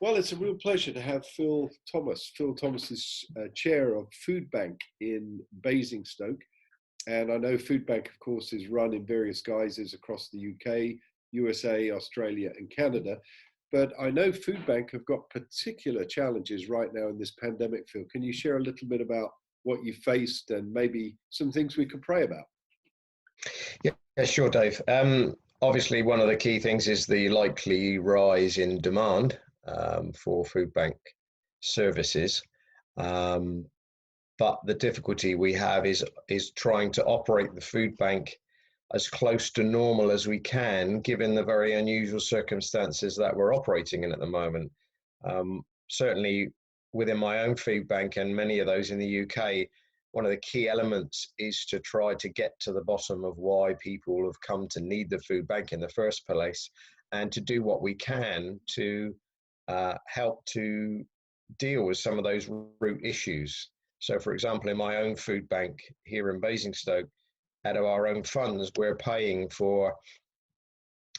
Well, it's a real pleasure to have Phil Thomas. Phil Thomas is chair of Foodbank in Basingstoke. And I know Foodbank, of course, is run in various guises across the UK, USA, Australia, and Canada. But I know Foodbank have got particular challenges right now in this pandemic, Phil. Can you share a little bit about what you faced and maybe some things we could pray about? Yeah, sure, Dave. Obviously, one of the key things is the likely rise in demand for food bank services. Um, but the difficulty we have is trying to operate the food bank as close to normal as we can, given the very unusual circumstances that we're operating in at the moment. Certainly, within my own food bank and many of those in the UK, one of the key elements is to try to get to the bottom of why people have come to need the food bank in the first place, and to do what we can to help to deal with some of those root issues. So, for example, in my own food bank here in Basingstoke, out of our own funds, we're paying for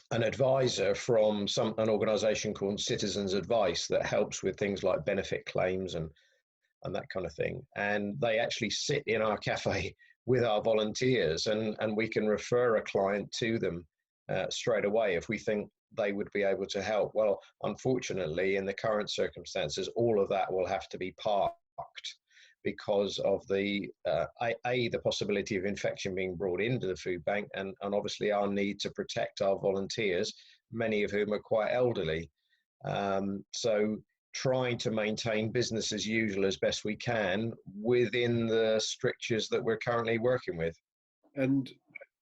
an advisor from an organisation called Citizens Advice that helps with things like benefit claims and that kind of thing. And they actually sit in our cafe with our volunteers, and we can refer a client to them straight away if we think they would be able to help. Well, unfortunately, in the current circumstances, all of that will have to be parked because of the possibility of infection being brought into the food bank, and obviously our need to protect our volunteers, many of whom are quite elderly. So trying to maintain business as usual as best we can within the strictures that we're currently working with. And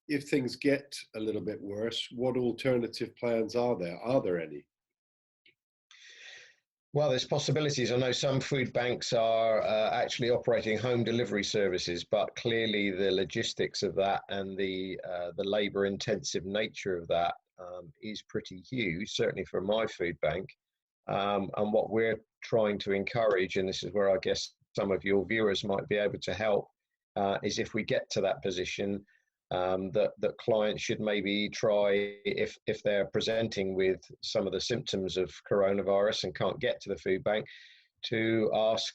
if things get a little bit worse, what alternative plans are there? Are there any? Well, there's possibilities. I know some food banks are actually operating home delivery services, but clearly the logistics of that and the labour-intensive nature of that is pretty huge, certainly for my food bank. And what we're trying to encourage, and this is where I guess some of your viewers might be able to help, is if we get to that position, that clients should maybe try, if they're presenting with some of the symptoms of coronavirus and can't get to the food bank, to ask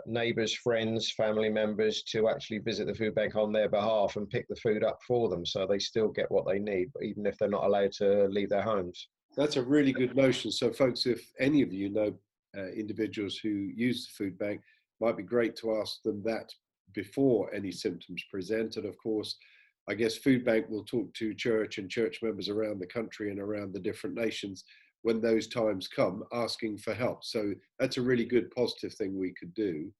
neighbours, friends, family members to actually visit the food bank on their behalf and pick the food up for them, so they still get what they need, even if they're not allowed to leave their homes. That's a really good notion. So, folks, if any of you know individuals who use the food bank, might be great to ask them that before any symptoms present. And of course, I guess Food Bank will talk to church and church members around the country and around the different nations when those times come, asking for help. So that's a really good positive thing we could do.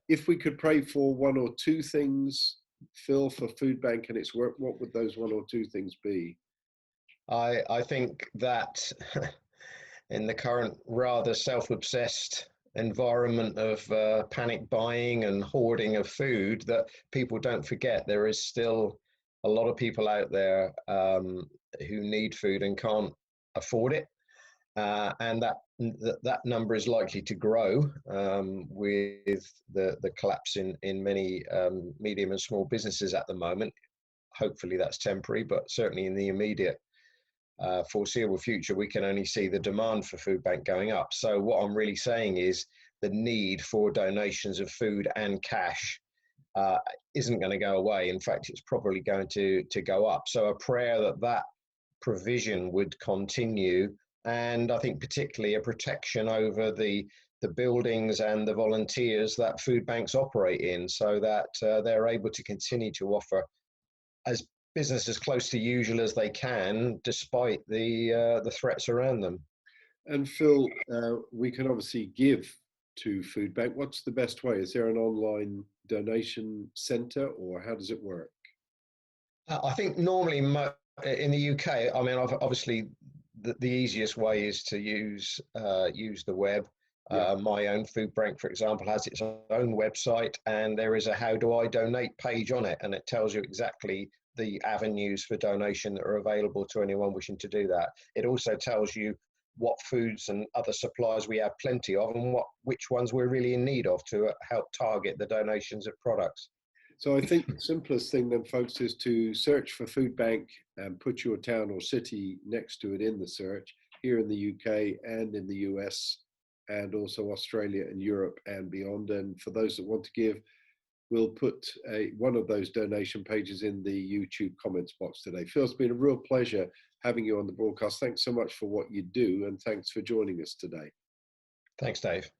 If we could pray for one or two things, Phil, for Food Bank and its work, what would those one or two things be? I think that in the current rather self-obsessed environment of panic buying and hoarding of food, that people don't forget there is still a lot of people out there who need food and can't afford it. And that number is likely to grow with the collapse in many medium and small businesses at the moment. Hopefully that's temporary, but certainly in the immediate foreseeable future, we can only see the demand for food bank going up. So what I'm really saying is the need for donations of food and cash isn't going to go away. In fact, it's probably going to go up. So a prayer that provision would continue, and I think particularly a protection over the buildings and the volunteers that food banks operate in, so that they're able to continue to offer as business as close to usual as they can, despite the threats around them. And Phil, we can obviously give to Food Bank. What's the best way? Is there an online donation centre, or how does it work? I think normally in the UK, I mean, obviously the easiest way is to use the web. Yeah. My own food bank, for example, has its own website, and there is a "How do I donate" page on it, and it tells you exactly the avenues for donation that are available to anyone wishing to do that. It also tells you what foods and other supplies we have plenty of, and which ones we're really in need of, to help target the donations of products. So I think the simplest thing then, folks, is to search for Food Bank and put your town or city next to it in the search. here in the UK and in the US, and also Australia and Europe and beyond. And for those that want to give, we'll put one of those donation pages in the YouTube comments box today. Phil, it's been a real pleasure having you on the broadcast. Thanks so much for what you do, and thanks for joining us today. Thanks, Dave.